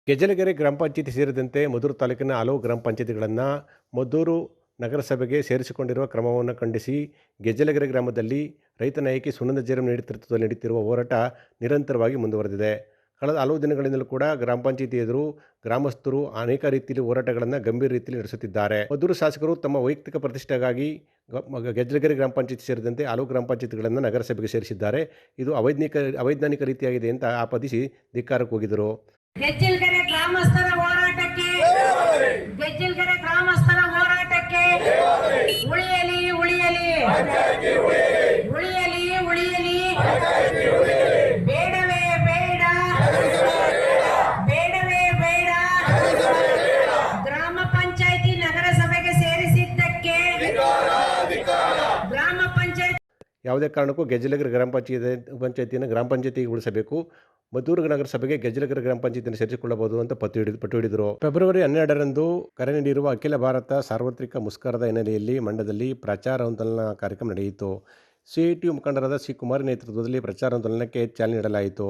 ಗೆಜ್ಜಲಗೆರೆ ಗ್ರಾಮ ಪಂಚಾಯತಿ ಸೇರಿದಂತೆ ಮದ್ದೂರು ತಾಲೂಕಿನ ಹಲವು ಗ್ರಾಮ ಪಂಚಾಯತಿಗಳನ್ನು ಮದ್ದೂರು ನಗರಸಭೆಗೆ ಸೇರಿಸಿಕೊಂಡಿರುವ ಕ್ರಮವನ್ನು ಖಂಡಿಸಿ ಗೆಜ್ಜಲಗೆರೆ ಗ್ರಾಮದಲ್ಲಿ ರೈತ ನಾಯಕಿ ಸುನಂದ ಜೇರಂ ನೇತೃತ್ವದಲ್ಲಿ ನಡೆಯುತ್ತಿರುವ ಹೋರಾಟ ನಿರಂತರವಾಗಿ ಮುಂದುವರೆದಿದೆ. ಕಳೆದ ಹಲವು ದಿನಗಳಿಂದಲೂ ಕೂಡ ಗ್ರಾಮ ಪಂಚಾಯತಿ ಎದುರು ಗ್ರಾಮಸ್ಥರು ಅನೇಕ ರೀತಿಯಲ್ಲಿ ಹೋರಾಟಗಳನ್ನು ಗಂಭೀರ ರೀತಿಯಲ್ಲಿ ನಡೆಸುತ್ತಿದ್ದಾರೆ. ಮದ್ದೂರು ಶಾಸಕರು ತಮ್ಮ ವೈಯಕ್ತಿಕ ಪ್ರತಿಷ್ಠೆಗಾಗಿ ಗೆಜ್ಜಲಗೆರೆ ಗ್ರಾಮ ಪಂಚಾಯತಿ ಸೇರಿದಂತೆ ಹಲವು ಗ್ರಾಮ ಪಂಚಾಯತಿಗಳನ್ನು ನಗರಸಭೆಗೆ ಸೇರಿಸಿದ್ದಾರೆ. ಇದು ಅವೈಜ್ಞಾನಿಕ ರೀತಿಯಾಗಿದೆ ಅಂತ ಆಪಾದಿಸಿ ಧಿಕ್ಕಾರಕ್ಕೆ ಹೋಗಿದ್ದರು. ಗೆಜ್ಜಲಗೆರೆ ಗ್ರಾಮಸ್ಥರ ಹೋರಾಟಕ್ಕೆ ಗೆಜ್ಜಲಗೆರೆ ಗ್ರಾಮಸ್ಥರ ಹೋರಾಟಕ್ಕೆ ಉಳಿಯಲಿ ಉಳಿಯಲಿ ಉಳಿಯಲಿ ಉಳಿಯಲಿ ಬೇಡವೇ ಬೇಡ ಬೇಡವೇ ಬೇಡ ಗ್ರಾಮ ಪಂಚಾಯಿತಿ ನಗರಸಭೆಗೆ ಸೇರಿಸಿದ್ದಕ್ಕೆ ಗ್ರಾಮ ಪಂಚಾಯತ್ ಯಾವುದೇ ಕಾರಣಕ್ಕೂ ಗೆಜ್ಜಲಗೆರೆ ಗ್ರಾಮ ಪಂಚಾಯತಿಯನ್ನು ಗ್ರಾಮ ಪಂಚಾಯತಿಗೆ ಉಳಿಸಬೇಕು. ಮದ್ದೂರು ನಗರಸಭೆಗೆ ಗೆಜ್ಜಲಗೆರೆ ಗ್ರಾಮ ಪಂಚಾಯತಿಯನ್ನು ಸೇರಿಸಿಕೊಳ್ಳಬಹುದು ಅಂತ ಪಟ್ಟು ಹಿಡಿದರು. ಫೆಬ್ರವರಿ 12ರಂದು ಕರೆ ನೀಡಿರುವ ಅಖಿಲ ಭಾರತ ಸಾರ್ವತ್ರಿಕ ಮುಷ್ಕರದ ಹಿನ್ನೆಲೆಯಲ್ಲಿ ಮಂಡ್ಯದಲ್ಲಿ ಪ್ರಚಾರಾಂದೋಲನ ಕಾರ್ಯಕ್ರಮ ನಡೆಯಿತು. ಸಿಐಟಿಯು ಮುಖಂಡರಾದ ಸಿ ಕುಮಾರ್ ನೇತೃತ್ವದಲ್ಲಿ ಪ್ರಚಾರಾಂದೋಲನಕ್ಕೆ ಚಾಲನೆ ನೀಡಲಾಯಿತು.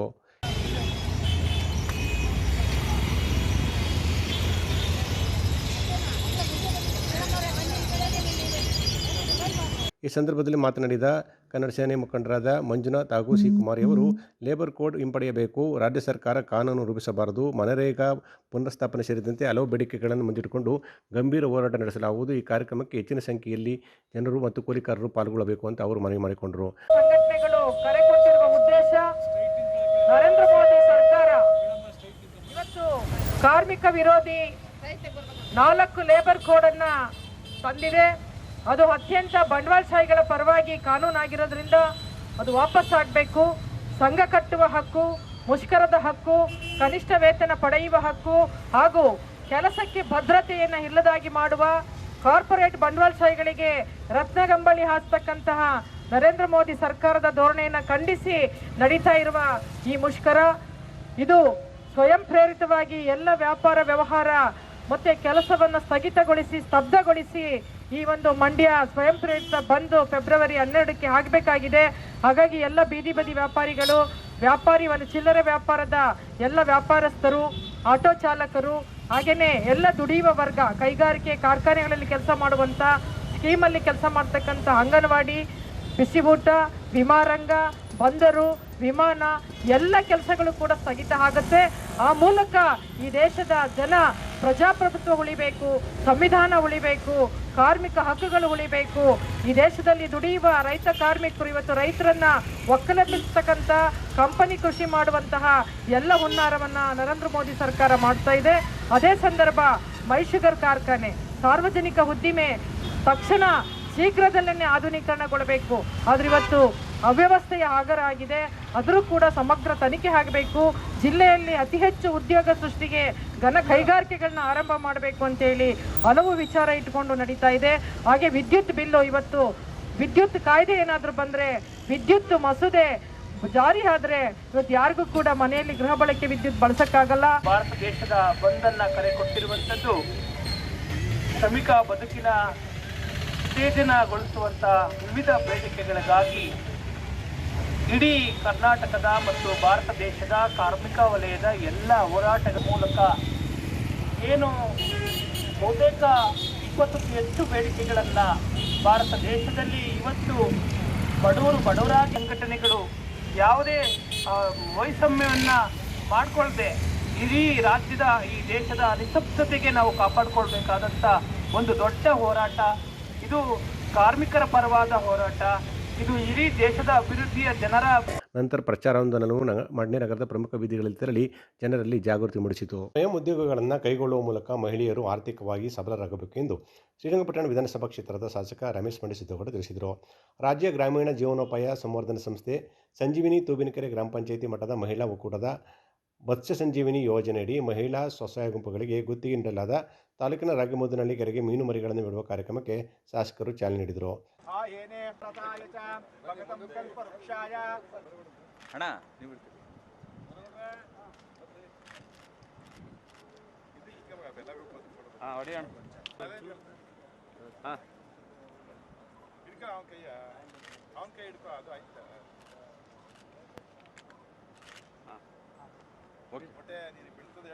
ಈ ಸಂದರ್ಭದಲ್ಲಿ ಮಾತನಾಡಿದ ಕನ್ನಡ ಸೇನೆ ಮುಖಂಡರಾದ ಮಂಜುನಾಥ್ ಹಾಗೂ ಸಿ ಕುಮಾರಿಯವರು ಲೇಬರ್ ಕೋಡ್ ಹಿಂಪಡೆಯಬೇಕು, ರಾಜ್ಯ ಸರ್ಕಾರ ಕಾನೂನು ರೂಪಿಸಬಾರದು, ಮನರೇಗಾ ಪುನರ್ಸ್ಥಾಪನೆ ಸೇರಿದಂತೆ ಹಲವು ಬೇಡಿಕೆಗಳನ್ನು ಮುಂದಿಟ್ಟುಕೊಂಡು ಗಂಭೀರ ಹೋರಾಟ ನಡೆಸಲಾಗುವುದು. ಈ ಕಾರ್ಯಕ್ರಮಕ್ಕೆ ಹೆಚ್ಚಿನ ಸಂಖ್ಯೆಯಲ್ಲಿ ಜನರು ಮತ್ತು ಕೂಲಿಕಾರರು ಪಾಲ್ಗೊಳ್ಳಬೇಕು ಅಂತ ಅವರು ಮನವಿ ಮಾಡಿಕೊಂಡರು. ಸಂಘಟನೆಗಳು ಕರೆ ಕೊಟ್ಟಿರುವ ಉದ್ದೇಶ, ನರೇಂದ್ರ ಮೋದಿ ಸರ್ಕಾರ ಇವತ್ತು ಕಾರ್ಮಿಕ ವಿರೋಧಿ 4 ಲೇಬರ್ ಕೋಡ್ ಅನ್ನ ತಂದಿದೆ. ಅದು ಅತ್ಯಂತ ಬಂಡವಾಳಶಾಹಿಗಳ ಪರವಾಗಿ ಕಾನೂನಾಗಿರೋದ್ರಿಂದ ಅದು ವಾಪಸ್ ಆಗಬೇಕು. ಸಂಘ ಕಟ್ಟುವ ಹಕ್ಕು, ಮುಷ್ಕರದ ಹಕ್ಕು, ಕನಿಷ್ಠ ವೇತನ ಪಡೆಯುವ ಹಕ್ಕು ಹಾಗೂ ಕೆಲಸಕ್ಕೆ ಭದ್ರತೆಯನ್ನು ಇಲ್ಲದಾಗಿ ಮಾಡುವ ಕಾರ್ಪೊರೇಟ್ ಬಂಡವಾಳಶಾಹಿಗಳಿಗೆ ರತ್ನಗಂಬಳಿ ಹಾಸ್ತಕ್ಕಂತಹ ನರೇಂದ್ರ ಮೋದಿ ಸರ್ಕಾರದ ಧೋರಣೆಯನ್ನು ಖಂಡಿಸಿ ನಡೀತಾ ಇರುವ ಈ ಮುಷ್ಕರ ಇದು ಸ್ವಯಂ ಪ್ರೇರಿತವಾಗಿ ಎಲ್ಲ ವ್ಯಾಪಾರ ವ್ಯವಹಾರ ಮತ್ತೆ ಕೆಲಸವನ್ನು ಸ್ಥಗಿತಗೊಳಿಸಿ ಸ್ತಬ್ಧಗೊಳಿಸಿ ಈ ಒಂದು ಮಂಡ್ಯ ಸ್ವಯಂ ಪ್ರೇರಿತ ಬಂದು ಫೆಬ್ರವರಿ 12ಕ್ಕೆ ಆಗಬೇಕಾಗಿದೆ. ಹಾಗಾಗಿ ಎಲ್ಲ ಬೀದಿ ಬದಿ ವ್ಯಾಪಾರಿಗಳು, ಒಂದು ಚಿಲ್ಲರೆ ವ್ಯಾಪಾರದ ಎಲ್ಲ ವ್ಯಾಪಾರಸ್ಥರು, ಆಟೋ ಚಾಲಕರು, ಹಾಗೆಯೇ ಎಲ್ಲ ದುಡಿಯುವ ವರ್ಗ, ಕೈಗಾರಿಕೆ ಕಾರ್ಖಾನೆಗಳಲ್ಲಿ ಕೆಲಸ ಮಾಡುವಂಥ, ಸ್ಕೀಮಲ್ಲಿ ಕೆಲಸ ಮಾಡ್ತಕ್ಕಂಥ ಅಂಗನವಾಡಿ, ಬಿಸಿ ಊಟ, ವಿಮಾರಂಗ, ಬಂದರು, ವಿಮಾನ ಎಲ್ಲ ಕೆಲಸಗಳು ಕೂಡ ಸ್ಥಗಿತ ಆಗುತ್ತೆ. ಆ ಮೂಲಕ ಈ ದೇಶದ ಜನ ಪ್ರಜಾಪ್ರಭುತ್ವ ಉಳಿಬೇಕು, ಸಂವಿಧಾನ ಉಳಿಬೇಕು, ಕಾರ್ಮಿಕ ಹಕ್ಕುಗಳು ಉಳಿಬೇಕು. ಈ ದೇಶದಲ್ಲಿ ದುಡಿಯುವ ರೈತ ಕಾರ್ಮಿಕರು ಇವತ್ತು ರೈತರನ್ನ ಒಕ್ಕಲೆಬ್ಬಿಸ್ತಕ್ಕಂಥ, ಕಂಪನಿ ಕೃಷಿ ಮಾಡುವಂತಹ ಎಲ್ಲ ಹುನ್ನಾರವನ್ನ ನರೇಂದ್ರ ಮೋದಿ ಸರ್ಕಾರ ಮಾಡ್ತಾ ಇದೆ. ಅದೇ ಸಂದರ್ಭ ಮೈಶುಗರ್ ಕಾರ್ಖಾನೆ, ಸಾರ್ವಜನಿಕ ಉದ್ದಿಮೆ ತಕ್ಷಣ ಶೀಘ್ರದಲ್ಲೇ ಆಧುನೀಕರಣಗೊಳ್ಳಬೇಕು. ಆದ್ರೆ ಇವತ್ತು ಅವ್ಯವಸ್ಥೆಯ ಆಗರ ಆಗಿದೆ, ಅದರೂ ಕೂಡ ಸಮಗ್ರ ತನಿಖೆ ಆಗಬೇಕು. ಜಿಲ್ಲೆಯಲ್ಲಿ ಅತಿ ಹೆಚ್ಚು ಉದ್ಯೋಗ ಸೃಷ್ಟಿಗೆ ಘನ ಕೈಗಾರಿಕೆಗಳನ್ನ ಆರಂಭ ಮಾಡಬೇಕು ಅಂತೇಳಿ ಹಲವು ವಿಚಾರ ಇಟ್ಕೊಂಡು ನಡೀತಾ ಇದೆ. ಹಾಗೆ ವಿದ್ಯುತ್ ಬಿಲ್ಲು, ಇವತ್ತು ವಿದ್ಯುತ್ ಕಾಯ್ದೆ ಏನಾದರೂ ಬಂದರೆ, ವಿದ್ಯುತ್ ಮಸೂದೆ ಜಾರಿ ಆದರೆ ಇವತ್ತು ಯಾರಿಗೂ ಕೂಡ ಮನೆಯಲ್ಲಿ ಗೃಹ ಬಳಕೆ ವಿದ್ಯುತ್ ಬಳಸಕ್ಕಾಗಲ್ಲ. ಭಾರತ ದೇಶದ ಬಂದನ್ನ ಕರೆ ಕೊಟ್ಟಿರುವಂಥದ್ದು ಶ್ರಮಿಕ ಬದುಕಿನ ಉತ್ತೇಜನಗೊಳಿಸುವಂಥ ವಿವಿಧ ಬೇಡಿಕೆಗಳಿಗಾಗಿ ಇಡೀ ಕರ್ನಾಟಕದ ಮತ್ತು ಭಾರತ ದೇಶದ ಕಾರ್ಮಿಕ ವಲಯದ ಎಲ್ಲ ಹೋರಾಟದ ಮೂಲಕ ಏನು ಬಹುತೇಕ 20ಕ್ಕೂ ಹೆಚ್ಚು ಬೇಡಿಕೆಗಳನ್ನು ಭಾರತ ದೇಶದಲ್ಲಿ ಇವತ್ತು ಬಡವರಾಗಿ ಸಂಘಟನೆಗಳು ಯಾವುದೇ ವೈಷಮ್ಯವನ್ನು ಮಾಡಿಕೊಳ್ಳದೆ ಇಡೀ ರಾಜ್ಯದ, ಈ ದೇಶದ ನಿಸ್ತಬ್ಧತೆಗೆ ನಾವು ಕಾಪಾಡಿಕೊಳ್ಬೇಕಾದಂಥ ಒಂದು ದೊಡ್ಡ ಹೋರಾಟ ಇದು. ಕಾರ್ಮಿಕರ ಪರವಾದ ಹೋರಾಟ ಇದು. ಇಡೀ ದೇಶದ ಅಭಿವೃದ್ಧಿಯ ಜನರ ನಂತರ ಪ್ರಚಾರಾಂದೋಲನವು ಮಂಡ್ಯ ನಗರದ ಪ್ರಮುಖ ಬೀದಿಗಳಲ್ಲಿ ತೆರಳಿ ಜನರಲ್ಲಿ ಜಾಗೃತಿ ಮೂಡಿಸಿತು. ಸ್ವಯಂ ಉದ್ಯೋಗಗಳನ್ನು ಕೈಗೊಳ್ಳುವ ಮೂಲಕ ಮಹಿಳೆಯರು ಆರ್ಥಿಕವಾಗಿ ಸಬಲರಾಗಬೇಕು ಎಂದು ಶ್ರೀರಂಗಪಟ್ಟಣ ವಿಧಾನಸಭಾ ಕ್ಷೇತ್ರದ ಶಾಸಕ ರಮೇಶ್ ಮಂಡಿಸಿದ್ದೇಗೌಡ ತಿಳಿಸಿದರು. ರಾಜ್ಯ ಗ್ರಾಮೀಣ ಜೀವನೋಪಾಯ ಸಂವರ್ಧನೆ ಸಂಸ್ಥೆ ಸಂಜೀವಿನಿ ತೂಬಿನಕೆರೆ ಗ್ರಾಮ ಪಂಚಾಯಿತಿ ಮಟ್ಟದ ಮಹಿಳಾ ಒಕ್ಕೂಟದ ಮತ್ಸ್ಯ ಸಂಜೀವಿನಿ ಯೋಜನೆಯಡಿ ಮಹಿಳಾ ಸ್ವಸಹಾಯ ಗುಂಪುಗಳಿಗೆ ಗುತ್ತಿಗೆ ನೀಡಲಾದ ತಾಲೂಕಿನ ರಾಗಿಮುದ್ದನಹಳ್ಳಿ ಕೆರೆಗೆ ಮೀನು ಮರಿಗಳನ್ನು ಬಿಡುವ ಕಾರ್ಯಕ್ರಮಕ್ಕೆ ಶಾಸಕರು ಚಾಲನೆ ನೀಡಿದರು. ಹೊಟ್ಟೆ ನೀನು ಬೀಳ್ತದೆ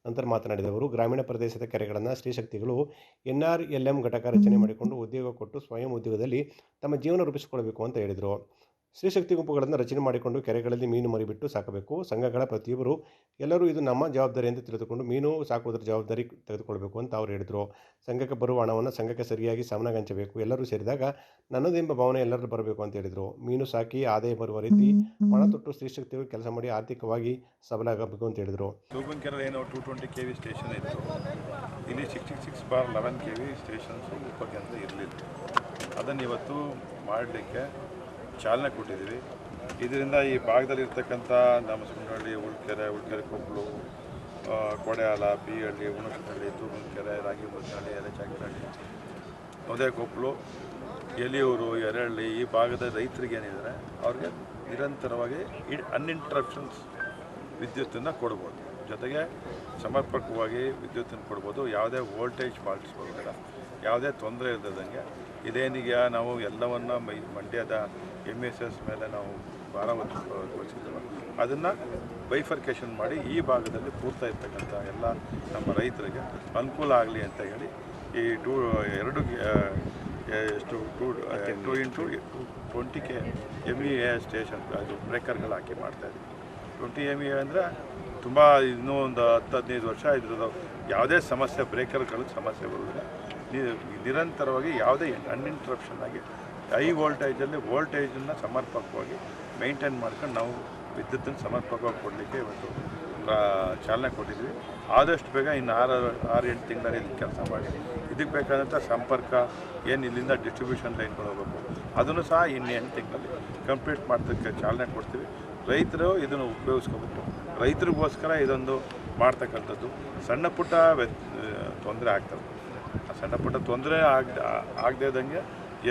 ನಂತರ ಮಾತನಾಡಿದ ಅವರು, ಗ್ರಾಮೀಣ ಪ್ರದೇಶದ ಕೆರೆಗಳನ್ನು ಸ್ತ್ರೀಶಕ್ತಿಗಳು NRLM ಘಟಕ ರಚನೆ ಮಾಡಿಕೊಂಡು ಉದ್ಯೋಗ ಕೊಟ್ಟು ಸ್ವಯಂ ಉದ್ಯೋಗದಲ್ಲಿ ತಮ್ಮ ಜೀವನ ರೂಪಿಸಿಕೊಳ್ಳಬೇಕು ಅಂತ ಹೇಳಿದರು. ಸ್ತ್ರೀಶಕ್ತಿ ಗುಂಪುಗಳನ್ನು ರಚನೆ ಮಾಡಿಕೊಂಡು ಕೆರೆಗಳಲ್ಲಿ ಮೀನು ಮರಿಬಿಟ್ಟು ಸಾಕಬೇಕು. ಸಂಘಗಳ ಪ್ರತಿಯೊಬ್ಬರು ಎಲ್ಲರೂ ಇದು ನಮ್ಮ ಜವಾಬ್ದಾರಿ ಎಂದು ತಿಳಿದುಕೊಂಡು ಮೀನು ಸಾಕುವುದರ ಜವಾಬ್ದಾರಿ ತೆಗೆದುಕೊಳ್ಬೇಕು ಅಂತ ಅವರು ಹೇಳಿದರು. ಸಂಘಕ್ಕೆ ಬರುವ ಹಣವನ್ನು ಸಂಘಕ್ಕೆ ಸರಿಯಾಗಿ ಸಮನಾಗಿ ಹಂಚಬೇಕು. ಎಲ್ಲರೂ ಸೇರಿದಾಗ ನನ್ನದೆಂಬ ಭಾವನೆ ಎಲ್ಲರೂ ಬರಬೇಕು ಅಂತ ಹೇಳಿದರು. ಮೀನು ಸಾಕಿ ಆದಾಯ ಬರುವ ರೀತಿ ಪಣ ತೊಟ್ಟು ಸ್ತ್ರೀಶಕ್ತಿಗಳು ಕೆಲಸ ಮಾಡಿ ಆರ್ಥಿಕವಾಗಿ ಸಬಲಾಗಬೇಕು ಅಂತ ಹೇಳಿದರು. ತೂಬಂಕೆರೆ ಏನೋ 220 kV ಸ್ಟೇಷನ್ ಇತ್ತು. ಇಲ್ಲಿ 66/11 kV ಸ್ಟೇಷನ್ಸು ಉಪಕೇಂದ್ರ ಇರಲಿಲ್ಲ. ಅದನ್ನು ಇವತ್ತು ಮಾಡಲಿಕ್ಕೆ ಚಾಲನೆ ಕೊಟ್ಟಿದ್ದೀವಿ. ಇದರಿಂದ ಈ ಭಾಗದಲ್ಲಿ ಇರ್ತಕ್ಕಂಥ ನಮಸ್ಕೊಂಡಹಳ್ಳಿ, ಉಳ್ಕೆರೆ ಕೊಪ್ಪಳು, ಕೊಡೆಯಾಲ, ಬಿಹಳ್ಳಿ, ಹುಣಸನಹಳ್ಳಿ, ತೂಬಂಕೆರೆ, ರಾಗಿಮುದ್ನಹಳ್ಳಿ, ಎಲೆಚಾಕಿನಹಳ್ಳಿ, ನೊದೆ ಕೊಪ್ಪಳು, ಎಲಿಯೂರು, ಯರಹಳ್ಳಿ ಈ ಭಾಗದ ರೈತರಿಗೆ ಏನಿದ್ದಾರೆ ಅವ್ರಿಗೆ ನಿರಂತರವಾಗಿ ಅನ್ಇಂಟ್ರಪ್ಷನ್ಸ್ ವಿದ್ಯುತ್ತನ್ನು ಕೊಡ್ಬೋದು. ಜೊತೆಗೆ ಸಮರ್ಪಕವಾಗಿ ವಿದ್ಯುತ್ತನ್ನು ಕೊಡ್ಬೋದು. ಯಾವುದೇ ವೋಲ್ಟೇಜ್ ಫಾಲ್ಟ್ಸ್ ಬರೋದಿಲ್ಲ, ಯಾವುದೇ ತೊಂದರೆ ಇಲ್ಲದಂಗೆ. ಇದೇನಿಗೆ ನಾವು ಎಲ್ಲವನ್ನು ಮಂಡ್ಯದ MESS ಮೇಲೆ ನಾವು ಭಾರ ವಹಿಸಿದ್ದೇವೆ, ಅದನ್ನು ಬೈಫರ್ಕೇಷನ್ ಮಾಡಿ ಈ ಭಾಗದಲ್ಲಿ ಪೂರ್ತಾ ಇರ್ತಕ್ಕಂಥ ಎಲ್ಲ ನಮ್ಮ ರೈತರಿಗೆ ಅನುಕೂಲ ಆಗಲಿ ಅಂತ ಹೇಳಿ ಈ 2x20 MVA ಸ್ಟೇಷನ್ ಅದು ಬ್ರೇಕರ್ಗಳು ಹಾಕಿ ಮಾಡ್ತಾಯಿದ್ದೀವಿ. 20 MVA ಅಂದರೆ ತುಂಬ ಇನ್ನೂ ಒಂದು 10-15 ವರ್ಷ ಇದ್ರದ್ದು ಯಾವುದೇ ಸಮಸ್ಯೆ ಬ್ರೇಕರ್ಗಳಿಗೆ ಸಮಸ್ಯೆ ಬರೋದಿಲ್ಲ. ನಿರಂತರವಾಗಿ ಯಾವುದೇ ಅನ್ಇಂಟ್ರಪ್ಷನ್ ಆಗಿ ಹೈ ವೋಲ್ಟೇಜಲ್ಲಿ ವೋಲ್ಟೇಜನ್ನು ಸಮರ್ಪಕವಾಗಿ ಮೇಂಟೈನ್ ಮಾಡ್ಕೊಂಡು ನಾವು ವಿದ್ಯುತ್ತನ್ನು ಸಮರ್ಪಕವಾಗಿ ಕೊಡಲಿಕ್ಕೆ ಇವತ್ತು ಚಾಲನೆ ಕೊಟ್ಟಿದ್ವಿ. ಆದಷ್ಟು ಬೇಗ ಇನ್ನು 6-8 ತಿಂಗಳಲ್ಲಿ ಇದು ಕೆಲಸ ಮಾಡಿ ಇದಕ್ಕೆ ಬೇಕಾದಂಥ ಸಂಪರ್ಕ ಏನು ಇಲ್ಲಿಂದ ಡಿಸ್ಟ್ರಿಬ್ಯೂಷನ್ ಲೈನ್ಗಳು ಹೋಗಬೇಕು ಅದನ್ನು ಸಹ ಇನ್ನು 8 ತಿಂಗಳಲ್ಲಿ ಕಂಪ್ಲೀಟ್ ಮಾಡೋದಕ್ಕೆ ಚಾಲನೆ ಕೊಡ್ತೀವಿ. ರೈತರು ಇದನ್ನು ಉಪಯೋಗಿಸ್ಕೋಬೇಕು. ರೈತರಿಗೋಸ್ಕರ ಇದೊಂದು ಮಾಡ್ತಕ್ಕಂಥದ್ದು. ಸಣ್ಣ ಪುಟ್ಟ ತೊಂದರೆ ಆಗ್ತದೆ. ಆ ಸಣ್ಣ ಪುಟ್ಟ ತೊಂದರೆ ಆಗದೇ ಇದ್ದಂಗೆ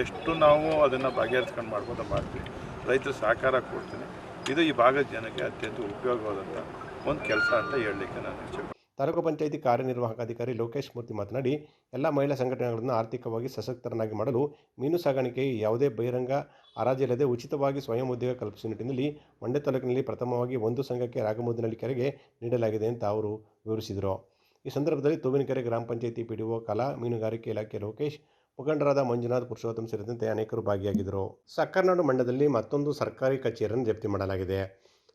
ಎಷ್ಟು ನಾವು ಅದನ್ನು ಬಗೆಹರಿಸ್ಕೊಂಡು ಮಾಡ್ಬೋದು ಮಾಡ್ತೀವಿ. ರೈತರು ಸಹಕಾರ ಕೊಡ್ತೀನಿ. ಇದು ಈ ಭಾಗದ ಜನಕ್ಕೆ ಅತ್ಯಂತ ಉಪಯೋಗವಾದಂಥ ಒಂದು ಕೆಲಸ ಅಂತ ಹೇಳಲಿಕ್ಕೆ ನಾನು ಇಚ್ಛೆ. ತಾಲೂಕು ಪಂಚಾಯಿತಿ ಕಾರ್ಯನಿರ್ವಾಹಕ ಅಧಿಕಾರಿ ಲೋಕೇಶ್ ಮೂರ್ತಿ ಮಾತನಾಡಿ, ಎಲ್ಲ ಮಹಿಳಾ ಸಂಘಟನೆಗಳನ್ನು ಆರ್ಥಿಕವಾಗಿ ಸಶಕ್ತರನ್ನಾಗಿ ಮಾಡಲು ಮೀನು ಸಾಗಾಣಿಕೆಗೆ ಯಾವುದೇ ಬಹಿರಂಗ ಹರಾಜಿಲ್ಲದೆ ಉಚಿತವಾಗಿ ಸ್ವಯಂ ಉದ್ಯೋಗ ಕಲ್ಪಿಸುವ ನಿಟ್ಟಿನಲ್ಲಿ ಮಂಡ್ಯ ತಾಲೂಕಿನಲ್ಲಿ ಪ್ರಥಮವಾಗಿ ಒಂದು ಸಂಘಕ್ಕೆ ರಾಗಮುದ್ನಹಳ್ಳಿ ಕೆರೆಗೆ ನೀಡಲಾಗಿದೆ ಅಂತ ಅವರು ವಿವರಿಸಿದರು. ಈ ಸಂದರ್ಭದಲ್ಲಿ ತೂಬಿನಕೆರೆ ಗ್ರಾಮ ಪಂಚಾಯಿತಿ PDO ಕಲಾ ಮೀನುಗಾರಿಕೆ ಇಲಾಖೆ ಲೋಕೇಶ್, ಮುಖಂಡರಾದ ಮಂಜುನಾಥ್, ಪುರುಷೋತ್ತಮ್ ಸೇರಿದಂತೆ ಅನೇಕರು ಭಾಗಿಯಾಗಿದ್ದರು. ಸಕ್ಕರ್ನಾಡು ಮಂಡ್ಯದಲ್ಲಿ ಮತ್ತೊಂದು ಸರ್ಕಾರಿ ಕಚೇರಿಯನ್ನು ಜಪ್ತಿ ಮಾಡಲಾಗಿದೆ.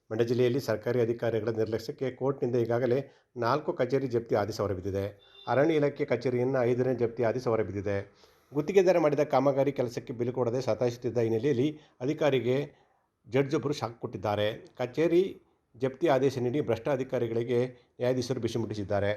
ಮಂಡ್ಯ ಜಿಲ್ಲೆಯಲ್ಲಿ ಸರ್ಕಾರಿ ಅಧಿಕಾರಿಗಳ ನಿರ್ಲಕ್ಷ್ಯಕ್ಕೆ ಕೋರ್ಟ್ನಿಂದ ಈಗಾಗಲೇ 4 ಕಚೇರಿ ಜಪ್ತಿ ಆದೇಶ ಹೊರಬಿದ್ದಿದೆ. ಅರಣ್ಯ ಇಲಾಖೆ ಕಚೇರಿಯನ್ನು 5ನೇ ಜಪ್ತಿ ಆದೇಶ ಹೊರಬಿದ್ದಿದೆ. ಗುತ್ತಿಗೆದಾರ ಮಾಡಿದ ಕಾಮಗಾರಿ ಕೆಲಸಕ್ಕೆ ಬಿಲ್ ಕೊಡದೆ ಸತಾಯಿಸುತ್ತಿದ್ದ ಹಿನ್ನೆಲೆಯಲ್ಲಿ ಅಧಿಕಾರಿಗೆ ಜಡ್ಜೊಬ್ಬರು ಶಾಕ್ ಕೊಟ್ಟಿದ್ದಾರೆ. ಕಚೇರಿ ಜಪ್ತಿ ಆದೇಶ ನೀಡಿ ಭ್ರಷ್ಟ ಅಧಿಕಾರಿಗಳಿಗೆ ನ್ಯಾಯಾಧೀಶರು ಬಿಸಿ ಮುಟ್ಟಿಸಿದ್ದಾರೆ.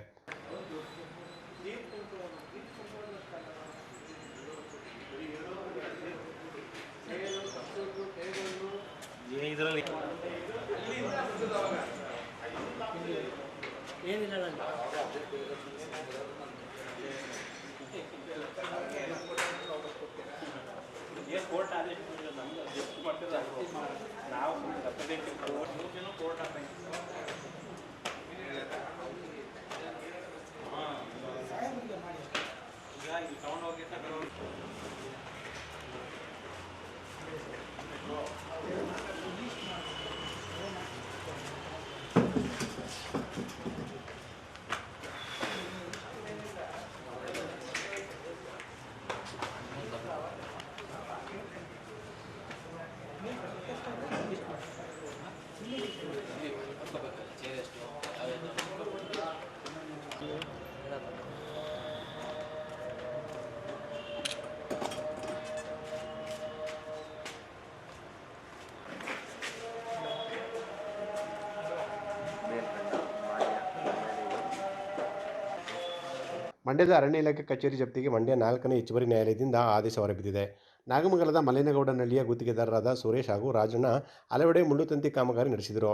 ಮಂಡ್ಯದ ಅರಣ್ಯ ಇಲಾಖೆ ಕಚೇರಿ ಜಪ್ತಿಗೆ ಮಂಡ್ಯ 4ನೇ ಹೆಚ್ಚುವರಿ ನ್ಯಾಯಾಲಯದಿಂದ ಆದೇಶ ಹೊರಬಿದ್ದಿದೆ. ನಾಗಮಂಗಲದ ಮಲ್ಲಿನಗೌಡನಹಳ್ಳಿಯ ಗುತ್ತಿಗೆದಾರರಾದ ಸುರೇಶ್ ಹಾಗೂ ರಾಜಣ್ಣ ಹಲವೆಡೆ ಮುಳ್ಳುತಂತಿ ಕಾಮಗಾರಿ ನಡೆಸಿದರು.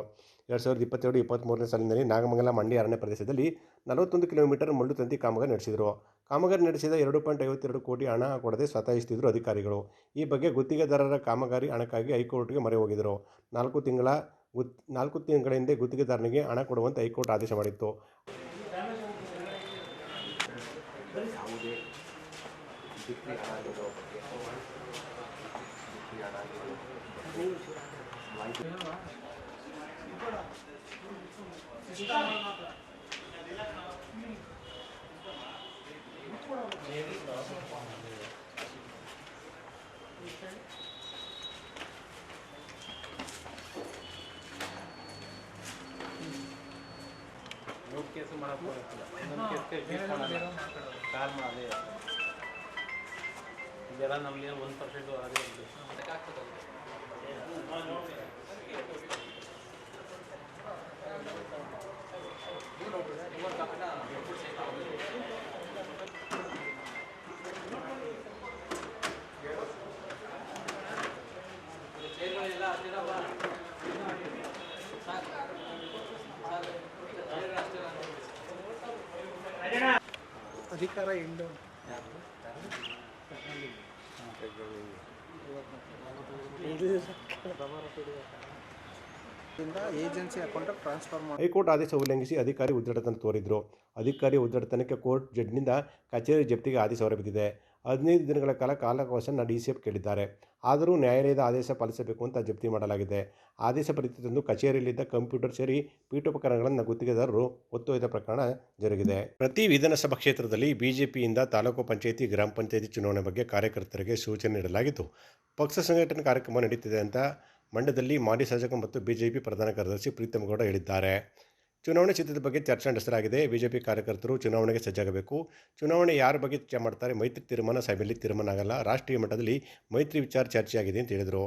2022-23ನೇ ಸಾಲಿನಲ್ಲಿ ನಾಗಮಂಗಲ ಮಂಡ್ಯ ಅರಣ್ಯ ಪ್ರದೇಶದಲ್ಲಿ 41 ಕಿಲೋಮೀಟರ್ ಮುಳ್ಳುತಂತಿ ಕಾಮಗಾರಿ ನಡೆಸಿದರು. ಕಾಮಗಾರಿ ನಡೆಸಿದ 2.52 ಕೋಟಿ ಹಣ ಕೊಡದೆ ಸತಾಯಿಸುತ್ತಿದ್ದರು ಅಧಿಕಾರಿಗಳು. ಈ ಬಗ್ಗೆ ಗುತ್ತಿಗೆದಾರರ ಕಾಮಗಾರಿ ಹಣಕ್ಕಾಗಿ ಹೈಕೋರ್ಟ್ಗೆ ಮೊರೆ ಹೋಗಿದ್ದರು. 4 ತಿಂಗಳ ಹಿಂದೆ ಗುತ್ತಿಗೆದಾರನಿಗೆ ಹಣ ಕೊಡುವಂತೆ ಹೈಕೋರ್ಟ್ ಆದೇಶ ಮಾಡಿತ್ತು. ಇದೆಲ್ಲ ನಮಗೆ 1% ಹೊರಗೆ ಅಧಿಕಾರ ಇಲ್ಲ ಏಜೆನ್ಸಿ ಅಕೌಂಟ್ ಟ್ರಾನ್ಸ್ಫರ್ ಮಾಡಿ ಹೈಕೋರ್ಟ್ ಆದೇಶ ಉಲ್ಲಂಘಿಸಿ ಅಧಿಕಾರಿ ಉದ್ದಟತನ ತೋರಿದ್ರು. ಅಧಿಕಾರಿ ಉದ್ದಟತನಕ್ಕೆ ಕೋರ್ಟ್ ಜಡ್ಜ್ನಿಂದ ಕಚೇರಿ ಜಪ್ತಿಗೆ ಆದೇಶ ಹೊರಬಿದ್ದಿದೆ. 15 ದಿನಗಳ ಕಾಲಾವಕಾಶ ಡಿಸಿಎಫ್ ಕೇಳಿದ್ದಾರೆ. ಆದರೂ ನ್ಯಾಯಾಲಯದ ಆದೇಶ ಪಾಲಿಸಬೇಕು ಅಂತ ಜಪ್ತಿ ಮಾಡಲಾಗಿದೆ. ಆದೇಶ ಪ್ರತಿತಂದು ಕಚೇರಿಯಲ್ಲಿದ್ದ ಕಂಪ್ಯೂಟರ್ ಸೇರಿ ಪೀಠೋಪಕರಣಗಳನ್ನು ಗುತ್ತಿಗೆದಾರರು ಒತ್ತೊಯ್ದ ಪ್ರಕರಣ ಜರುಗಿದೆ. ಪ್ರತಿ ವಿಧಾನಸಭಾ ಕ್ಷೇತ್ರದಲ್ಲಿ ಬಿಜೆಪಿಯಿಂದ ತಾಲೂಕು ಪಂಚಾಯಿತಿ, ಗ್ರಾಮ ಪಂಚಾಯಿತಿ ಚುನಾವಣೆ ಬಗ್ಗೆ ಕಾರ್ಯಕರ್ತರಿಗೆ ಸೂಚನೆ ನೀಡಲಾಗಿತ್ತು. ಪಕ್ಷ ಸಂಘಟನೆ ಕಾರ್ಯಕ್ರಮ ನಡೀತಿದೆ ಅಂತ ಮಂಡ್ಯದಲ್ಲಿ ಮಾಜಿ ಶಾಸಕ ಮತ್ತು ಬಿಜೆಪಿ ಪ್ರಧಾನ ಕಾರ್ಯದರ್ಶಿ ಪ್ರೀತಮ್ ಗೌಡ ಹೇಳಿದ್ದಾರೆ. ಚುನಾವಣೆ ಸಿದ್ಧತೆ ಬಗ್ಗೆ ಚರ್ಚೆ ನಡೆಸಲಾಗಿದೆ. ಬಿಜೆಪಿ ಕಾರ್ಯಕರ್ತರು ಚುನಾವಣೆಗೆ ಸಜ್ಜಾಗಬೇಕು. ಚುನಾವಣೆ ಯಾರ ಬಗ್ಗೆ ಚರ್ಚೆ ಮಾಡ್ತಾರೆ? ಮೈತ್ರಿ ತೀರ್ಮಾನ ಸಭೆಯಲ್ಲಿ ತೀರ್ಮಾನ ಆಗಲ್ಲ. ರಾಷ್ಟ್ರೀಯ ಮಟ್ಟದಲ್ಲಿ ಮೈತ್ರಿ ವಿಚಾರ ಚರ್ಚೆಯಾಗಿದೆ ಅಂತ ಹೇಳಿದರು.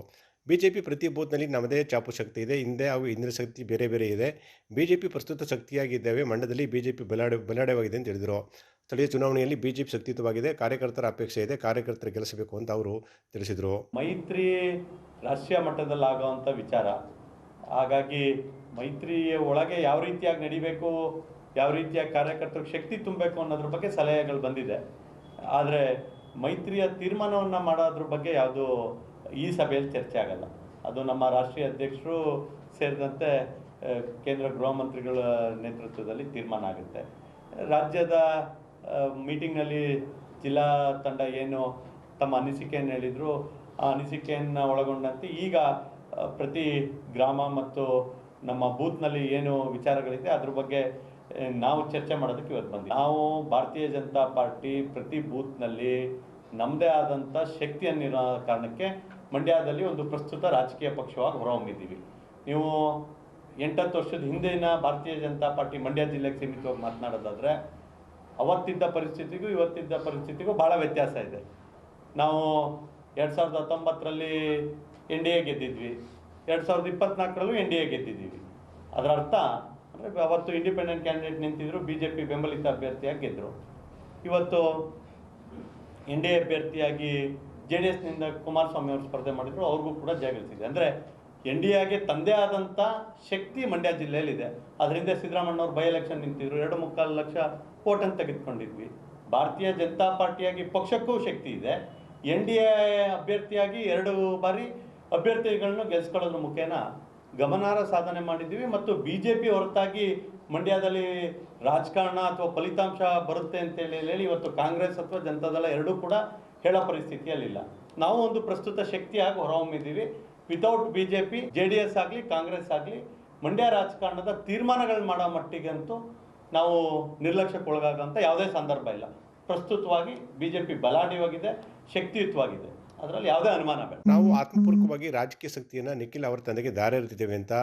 ಬಿಜೆಪಿ ಪ್ರತಿ ಬೂತ್ನಲ್ಲಿ ನಮ್ಮದೇ ಚಾಪು ಶಕ್ತಿ ಇದೆ. ಹಿಂದೆ ಹಾಗೂ ಇಂದಿನ ಶಕ್ತಿ ಬೇರೆ ಬೇರೆ ಇದೆ. ಬಿಜೆಪಿ ಪ್ರಸ್ತುತ ಶಕ್ತಿಯಾಗಿದ್ದೇವೆ. ಮಂಡ್ಯದಲ್ಲಿ ಬಿಜೆಪಿ ಬಲಾಢ್ಯವಾಗಿದೆ ಅಂತ ಹೇಳಿದರು. ಸ್ಥಳೀಯ ಚುನಾವಣೆಯಲ್ಲಿ ಬಿಜೆಪಿ ಶಕ್ತಿಯುತವಾಗಿದೆ. ಕಾರ್ಯಕರ್ತರ ಅಪೇಕ್ಷೆ ಇದೆ. ಕಾರ್ಯಕರ್ತರು ಗೆಲ್ಲಿಸಬೇಕು ಅಂತ ಅವರು ತಿಳಿಸಿದರು. ಮೈತ್ರಿ ರಾಷ್ಟ್ರೀಯ ಮಟ್ಟದಲ್ಲಿ ಆಗೋವಂಥ ವಿಚಾರ. ಹಾಗಾಗಿ ಮೈತ್ರಿಯ ಒಳಗೆ ಯಾವ ರೀತಿಯಾಗಿ ನಡಿಬೇಕು, ಯಾವ ರೀತಿಯಾಗಿ ಕಾರ್ಯಕರ್ತರಿಗೆ ಶಕ್ತಿ ತುಂಬಬೇಕು ಅನ್ನೋದ್ರ ಬಗ್ಗೆ ಸಲಹೆಗಳು ಬಂದಿದೆ. ಆದರೆ ಮೈತ್ರಿಯ ತೀರ್ಮಾನವನ್ನು ಮಾಡೋದ್ರ ಬಗ್ಗೆ ಯಾವುದು ಈ ಸಭೆಯಲ್ಲಿ ಚರ್ಚೆ ಆಗಲ್ಲ. ಅದು ನಮ್ಮ ರಾಷ್ಟ್ರೀಯ ಅಧ್ಯಕ್ಷರು ಸೇರಿದಂತೆ ಕೇಂದ್ರ ಗೃಹ ಮಂತ್ರಿಗಳ ನೇತೃತ್ವದಲ್ಲಿ ತೀರ್ಮಾನ ಆಗುತ್ತೆ. ರಾಜ್ಯದ ಮೀಟಿಂಗ್ನಲ್ಲಿ ಜಿಲ್ಲಾ ತಂಡ ಏನು ತಮ್ಮ ಅನಿಸಿಕೆಯನ್ನು ಹೇಳಿದರು, ಆ ಅನಿಸಿಕೆಯನ್ನು ಒಳಗೊಂಡಂತೆ ಈಗ ಪ್ರತಿ ಗ್ರಾಮ ಮತ್ತು ನಮ್ಮ ಬೂತ್ನಲ್ಲಿ ಏನು ವಿಚಾರಗಳಿದೆ ಅದ್ರ ಬಗ್ಗೆ ನಾವು ಚರ್ಚೆ ಮಾಡೋದಕ್ಕೆ ಇವತ್ತು ಬಂದ್ವಿ. ನಾವು ಭಾರತೀಯ ಜನತಾ ಪಾರ್ಟಿ ಪ್ರತಿ ಬೂತ್ನಲ್ಲಿ ನಮ್ಮದೇ ಆದಂಥ ಶಕ್ತಿಯನ್ನಿರೋ ಕಾರಣಕ್ಕೆ ಮಂಡ್ಯದಲ್ಲಿ ಒಂದು ಪ್ರಸ್ತುತ ರಾಜಕೀಯ ಪಕ್ಷವಾಗಿ ಹೊರಹೊಮ್ಮಿದ್ದೀವಿ. ನೀವು 8-10 ವರ್ಷದ ಹಿಂದಿನ ಭಾರತೀಯ ಜನತಾ ಪಾರ್ಟಿ ಮಂಡ್ಯ ಜಿಲ್ಲೆಗೆ ಸೀಮಿತವಾಗಿ ಮಾತನಾಡೋದಾದರೆ ಅವತ್ತಿದ್ದ ಪರಿಸ್ಥಿತಿಗೂ ಇವತ್ತಿದ್ದ ಪರಿಸ್ಥಿತಿಗೂ ಭಾಳ ವ್ಯತ್ಯಾಸ ಇದೆ. ನಾವು 2019ರಲ್ಲಿ NDA ಗೆದ್ದಿದ್ವಿ, 2024ರಲ್ಲೂ NDA ಗೆದ್ದಿದ್ದೀವಿ. ಅದರ ಅರ್ಥ ಅಂದರೆ ಅವತ್ತು ಇಂಡಿಪೆಂಡೆಂಟ್ ಕ್ಯಾಂಡಿಡೇಟ್ ನಿಂತಿದ್ರು, BJP ಬೆಂಬಲಿತ ಅಭ್ಯರ್ಥಿಯಾಗಿ ಗೆದ್ದರು. ಇವತ್ತು NDA ಅಭ್ಯರ್ಥಿಯಾಗಿ JDSನಿಂದ ಕುಮಾರಸ್ವಾಮಿ ಅವರು ಸ್ಪರ್ಧೆ ಮಾಡಿದ್ರು, ಅವ್ರಿಗೂ ಕೂಡ ಜಯಗಳಿಸಿದೆ. ಅಂದರೆ NDAಗೆ ತಂದೆ ಆದಂಥ ಶಕ್ತಿ ಮಂಡ್ಯ ಜಿಲ್ಲೆಯಲ್ಲಿದೆ. ಅದರಿಂದ ಸಿದ್ದರಾಮಣ್ಣವ್ರು ಬೈ ಎಲೆಕ್ಷನ್ ನಿಂತಿದ್ರು, 2.25 ಲಕ್ಷ ವೋಟನ್ನು ತೆಗೆದುಕೊಂಡಿದ್ವಿ. ಭಾರತೀಯ ಜನತಾ ಪಾರ್ಟಿಯಾಗಿ ಪಕ್ಷಕ್ಕೂ ಶಕ್ತಿ ಇದೆ. NDA ಅಭ್ಯರ್ಥಿಯಾಗಿ 2 ಬಾರಿ ಅಭ್ಯರ್ಥಿಗಳನ್ನು ಗೆಲ್ಲಿಸ್ಕೊಳ್ಳೋದ್ರ ಮುಖೇನ ಗಮನಾರ್ಹ ಸಾಧನೆ ಮಾಡಿದ್ದೀವಿ. ಮತ್ತು BJP ಹೊರತಾಗಿ ಮಂಡ್ಯದಲ್ಲಿ ರಾಜಕಾರಣ ಅಥವಾ ಫಲಿತಾಂಶ ಬರುತ್ತೆ ಅಂತೇಳಿ ಇವತ್ತು ಕಾಂಗ್ರೆಸ್ ಅಥವಾ ಜನತಾದಳ ಎರಡೂ ಕೂಡ ಹೇಳೋ ಪರಿಸ್ಥಿತಿಯಲ್ಲಿಲ್ಲ. ನಾವು ಒಂದು ಪ್ರಸ್ತುತ ಶಕ್ತಿಯಾಗಿ ಹೊರಹೊಮ್ಮಿದ್ದೀವಿ. ವಿತೌಟ್ BJP, JDS ಆಗಲಿ ಕಾಂಗ್ರೆಸ್ ಆಗಲಿ ಮಂಡ್ಯ ರಾಜಕಾರಣದ ತೀರ್ಮಾನಗಳು ಮಾಡೋ ಮಟ್ಟಿಗಂತೂ ನಾವು ನಿರ್ಲಕ್ಷ್ಯಕ್ಕೆ ಒಳಗಾಗೋಂಥ ಯಾವುದೇ ಸಂದರ್ಭ ಇಲ್ಲ. ಪ್ರಸ್ತುತವಾಗಿ BJP ಬಲಾಢ್ಯವಾಗಿದೆ, ಶಕ್ತಿಯುತವಾಗಿದೆ. ಅದರಲ್ಲಿ ಯಾವುದೇ ಅನುಮಾನ ಬೇಡ. ನಾವು ಆತ್ಮಪೂರ್ವಕವಾಗಿ ರಾಜಕೀಯ ಶಕ್ತಿಯನ್ನು ನಿಖಿಲ್ ಅವರ ತಂದೆಗೆ ದಾರಿ ಎರೆದಿದ್ದೇವೆ ಅಂತ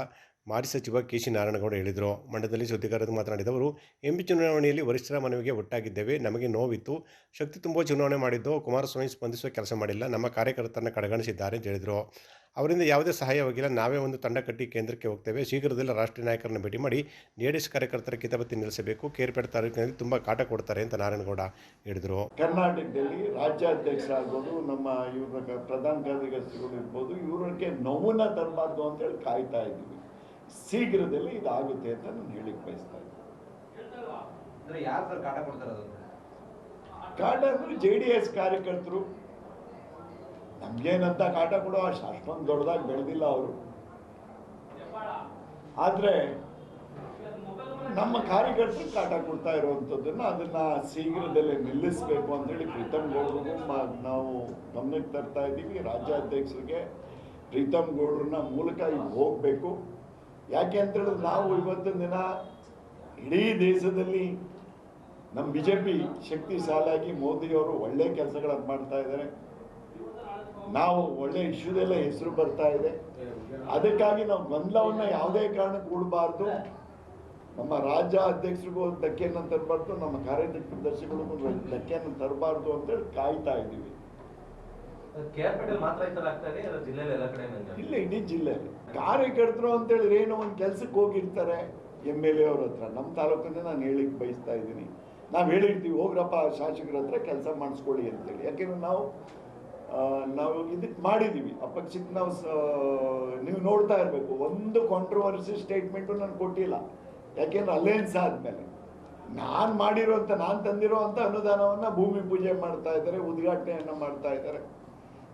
ಮಾಜಿ ಸಚಿವ KC ನಾರಾಯಣಗೌಡ ಹೇಳಿದರು. ಮಂಡ್ಯದಲ್ಲಿ ಸುದ್ದಿಗಾರರು ಮಾತನಾಡಿದವರು, MP ಚುನಾವಣೆಯಲ್ಲಿ ವರಿಷ್ಠರ ಮನವಿಗೆ ಒಟ್ಟಾಗಿದ್ದೇವೆ. ನಮಗೆ ನೋವಿತ್ತು. ಶಕ್ತಿ ತುಂಬುವ ಚುನಾವಣೆ ಮಾಡಿದ್ದು. ಕುಮಾರಸ್ವಾಮಿ ಸ್ಪಂದಿಸುವ ಕೆಲಸ ಮಾಡಿಲ್ಲ. ನಮ್ಮ ಕಾರ್ಯಕರ್ತರನ್ನು ಕಡೆಗಣಿಸಿದ್ದಾರೆ ಅಂತ ಹೇಳಿದರು. ಅವರಿಂದ ಯಾವುದೇ ಸಹಾಯವಾಗಿಲ್ಲ. ನಾವೇ ಒಂದು ತಂಡ ಕಟ್ಟಿ ಕೇಂದ್ರಕ್ಕೆ ಹೋಗ್ತೇವೆ. ಶೀಘ್ರದಲ್ಲೇ ರಾಷ್ಟ್ರೀಯ ನಾಯಕರನ್ನು ಭೇಟಿ ಮಾಡಿ JDS ಕಾರ್ಯಕರ್ತರ ಕಿತಾಪತಿ ನಿಲ್ಲಿಸಬೇಕು. ಕೇರ್ಪೇಟೆ ತಾಲೂಕಿನಲ್ಲಿ ತುಂಬ ಕಾಟ ಕೊಡ್ತಾರೆ ಅಂತ ನಾರಾಯಣಗೌಡ ಹೇಳಿದರು. ಕರ್ನಾಟಕದಲ್ಲಿ ರಾಜ್ಯಾಧ್ಯಕ್ಷರಾಗ್ಬೋದು, ನಮ್ಮ ಇವ್ರ ಪ್ರಧಾನ ಕಾರ್ಯದರ್ಶಿಗಳು ಇರ್ಬೋದು, ಇವ್ರಿಗೆ ನೋವನ್ನ ತರಬಾರ್ದು ಅಂತೇಳಿ ಕಾಯ್ತಾ ಇದ್ದೀವಿ. ಶೀಘ್ರದಲ್ಲಿ ಇದಾಗುತ್ತೆ ಅಂತ ನಾನು ಹೇಳಿಕ್ ಬಯಸ್ತಾ ಇದ್ದೀನಿ. ಕಾಟ ಅಂದ್ರೆ JDS ಕಾರ್ಯಕರ್ತರು. ನಮ್ಗೇನಂತ ಕಾಟ ಕೊಡೋ ಅಷ್ಟೊಂದು ದೊಡ್ಡದಾಗಿ ಬೆಳೆದಿಲ್ಲ ಅವರು. ಆದ್ರೆ ನಮ್ಮ ಕಾರ್ಯಕರ್ತರು ಕಾಟ ಕೊಡ್ತಾ ಇರುವಂಥದ್ದನ್ನ ಅದನ್ನ ಶೀಘ್ರದಲ್ಲೇ ನಿಲ್ಲಿಸಬೇಕು ಅಂತೇಳಿ ಪ್ರೀತಮ್ ಗೌಡ್ರಿಗೂ ನಾವು ಗಮನಕ್ಕೆ ತರ್ತಾ ಇದ್ದೀವಿ. ರಾಜ್ಯಾಧ್ಯಕ್ಷರಿಗೆ ಪ್ರೀತಮ್ ಗೌಡ್ರನ್ನ ಮೂಲಕ ಈಗ ಹೋಗಬೇಕು. ಯಾಕೆ ಅಂತ ಹೇಳಿದ್ರೆ ನಾವು ಇವತ್ತಿನ ದಿನ ಇಡೀ ದೇಶದಲ್ಲಿ ನಮ್ಮ BJP ಶಕ್ತಿಶಾಲಿಯಾಗಿ ಮೋದಿಯವರು ಒಳ್ಳೆ ಕೆಲಸಗಳನ್ನು ಮಾಡ್ತಾ ಇದ್ದಾರೆ. ನಾವು ಒಳ್ಳೆ ಇಶ್ಯೂದೆಲ್ಲ ಹೆಸರು ಬರ್ತಾ ಇದೆ. ಅದಕ್ಕಾಗಿ ನಾವು ಗೊಂದಲವನ್ನು ಯಾವುದೇ ಕಾರಣಕ್ಕೆ ಕೂಡಬಾರ್ದು. ನಮ್ಮ ರಾಜ್ಯ ಅಧ್ಯಕ್ಷರಿಗೂ ಧಕ್ಕೆಯನ್ನು ತರಬಾರ್ದು, ನಮ್ಮ ಕಾರ್ಯದರ್ಶಿಗಳಿಗೂ ಧಕ್ಕೆಯನ್ನು ತರಬಾರ್ದು ಅಂತೇಳಿ ಕಾಯ್ತಾ ಇದ್ದೀವಿ. ಇಲ್ಲ, ಇಡೀ ಜಿಲ್ಲೆಯಲ್ಲಿ ಕಾರ್ಯಕರ್ತರು ಅಂತೇಳಿ ಏನೋ ಒಂದು ಕೆಲ್ಸಕ್ಕೆ ಹೋಗಿರ್ತಾರೆ MLA ಅವ್ರ ಹತ್ರ. ನಮ್ಮ ತಾಲೂಕಿಂದ ನಾನು ಹೇಳಿಕ್ಕೆ ಬಯಸ್ತಾ ಇದ್ದೀನಿ, ನಾವು ಹೇಳಿರ್ತೀವಿ ಹೋಗ್ರಪ್ಪ ಶಾಸಕರ ಹತ್ರ ಕೆಲಸ ಮಾಡಿಸ್ಕೊಳ್ಳಿ ಅಂತೇಳಿ. ಯಾಕೆಂದ್ರೆ ನಾವು ಇದಕ್ಕೆ ಮಾಡಿದ್ದೀವಿ ಅಪಕ್ಷಕ್ಕೆ. ನೀವು ನೋಡ್ತಾ ಇರಬೇಕು, ಒಂದು ಕಾಂಟ್ರವರ್ಸಿ ಸ್ಟೇಟ್ಮೆಂಟು ನಾನು ಕೊಟ್ಟಿಲ್ಲ. ಯಾಕೆಂದ್ರೆ ಅಲಯನ್ಸ್ ಆದಮೇಲೆ ನಾನು ಮಾಡಿರೋಂಥ, ನಾನು ತಂದಿರೋ ಅಂಥ ಅನುದಾನವನ್ನು ಭೂಮಿ ಪೂಜೆ ಮಾಡ್ತಾ ಇದ್ದಾರೆ, ಉದ್ಘಾಟನೆಯನ್ನು ಮಾಡ್ತಾ ಇದ್ದಾರೆ.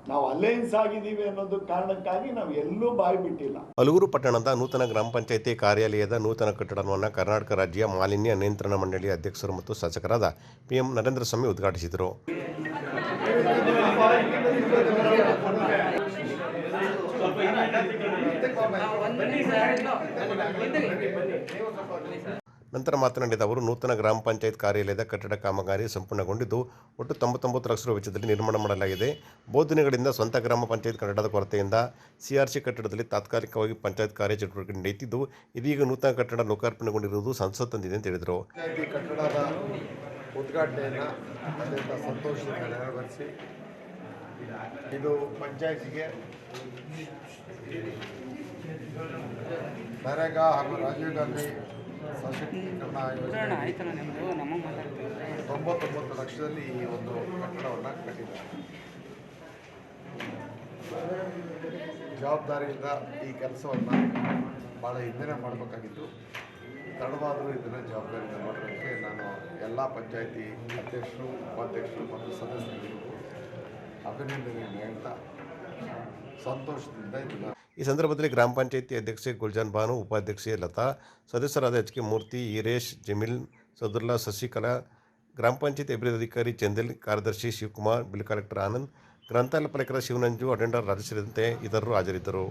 ನಾವು ಅಲಯನ್ಸ್ ಆಗಿದ್ದೀವಿ ಅನ್ನೋದು ಕಾರಣಕ್ಕಾಗಿ ನಾವು ಎಲ್ಲೂ ಬಾಯಿ ಬಿಟ್ಟಿಲ್ಲ. ಹಲಗೂರು ಪಟ್ಟಣದ ನೂತನ ಗ್ರಾಮ ಪಂಚಾಯಿತಿ ಕಾರ್ಯಾಲಯದ ನೂತನ ಕಟ್ಟಡವನ್ನು ಕರ್ನಾಟಕ ರಾಜ್ಯ ಮಾಲಿನ್ಯ ನಿಯಂತ್ರಣ ಮಂಡಳಿ ಅಧ್ಯಕ್ಷರು ಮತ್ತು ಶಾಸಕರಾದ PM ನರೇಂದ್ರ ಸ್ವಾಮಿ ಉದ್ಘಾಟಿಸಿದರು. ನಂತರ ಮಾತನಾಡಿದ ಅವರು, ನೂತನ ಗ್ರಾಮ ಪಂಚಾಯತ್ ಕಾರ್ಯಾಲಯದ ಕಟ್ಟಡ ಕಾಮಗಾರಿ ಸಂಪೂರ್ಣಗೊಂಡಿದ್ದು ಒಟ್ಟು 99 ಲಕ್ಷ ರು ವೆಚ್ಚದಲ್ಲಿ ನಿರ್ಮಾಣ ಮಾಡಲಾಗಿದೆ. ಬಹುದಿನಗಳಿಂದ ಸ್ವಂತ ಗ್ರಾಮ ಪಂಚಾಯತ್ ಕಟ್ಟಡದ ಕೊರತೆಯಿಂದ CRC ಕಟ್ಟಡದಲ್ಲಿ ತಾತ್ಕಾಲಿಕವಾಗಿ ಪಂಚಾಯತ್ ಕಾರ್ಯಚಟುವಟಿಕೆ ನಡೆಯುತ್ತಿದ್ದು, ಇದೀಗ ನೂತನ ಕಟ್ಟಡ ಲೋಕಾರ್ಪಣೆಗೊಂಡಿರುವುದು ಸಂತಸ ತಂದಿದೆ ಅಂತ ಹೇಳಿದರು. ಕಟ್ಟಡದ ಉದ್ಘಾಟನೆಯನ್ನು ಅತ್ಯಂತ ಸಂತೋಷದಿಂದ ನೆರವೇರಿಸಿ, ಇದು ಪಂಚಾಯತಿಗೆ ನರೇಗಾ ಹಾಗೂ ರಾಜೀವ್ ಗಾಂಧಿ ಸಶಕ್ತೀಕರಣ ಯೋಜನೆ 99 ಲಕ್ಷದಲ್ಲಿ ಈ ಒಂದು ಕಟ್ಟಡವನ್ನು ಕಟ್ಟಿದ್ದಾರೆ. ಜವಾಬ್ದಾರಿಯಿಂದ ಈ ಕೆಲಸವನ್ನು ಭಾಳ ಹಿಂದೆ ಮಾಡಬೇಕಾಗಿತ್ತು. ತಡವಾದರೂ ಇದನ್ನು ಜವಾಬ್ದಾರಿಯಿಂದ ಮಾಡೋದಕ್ಕೆ ನಾನು ಎಲ್ಲ ಪಂಚಾಯತಿ ಅಧ್ಯಕ್ಷರು, ಉಪಾಧ್ಯಕ್ಷರು ಮತ್ತು ಸದಸ್ಯರಿಗೂ ಅಭಿನಂದನೆಯನ್ನು ಹೇಳ್ತಾ ಸಂತೋಷದಿಂದ ಇದನ್ನು. ಈ ಸಂದರ್ಭದಲ್ಲಿ ಗ್ರಾಮ ಪಂಚಾಯಿತಿ ಅಧ್ಯಕ್ಷೆ ಗುಲ್ಜಾನ್ ಬಾನು, ಉಪಾಧ್ಯಕ್ಷೆ ಲತಾ, ಸದಸ್ಯರಾದ HK ಮೂರ್ತಿ, ಈರೇಶ್, ಜಮೀಲ್, ಸದುಲ್ಲಾ, ಶಶಿಕಲಾ, ಗ್ರಾಮ ಪಂಚಾಯಿತಿ ಅಭಿವೃದ್ಧಿ ಅಧಿಕಾರಿ ಚಂದಿಲ್, ಕಾರ್ಯದರ್ಶಿ ಶಿವಕುಮಾರ್, ಬಿಲ್ ಕಲೆಕ್ಟರ್ ಆನಂದ್, ಗ್ರಂಥಾಲಯ ಪಾಲಕರ ಶಿವನಂಜು, ಅಟೆಂಡರ್ ರಾಜು ಸೇರಿದಂತೆ ಇತರರು ಹಾಜರಿದ್ದರು.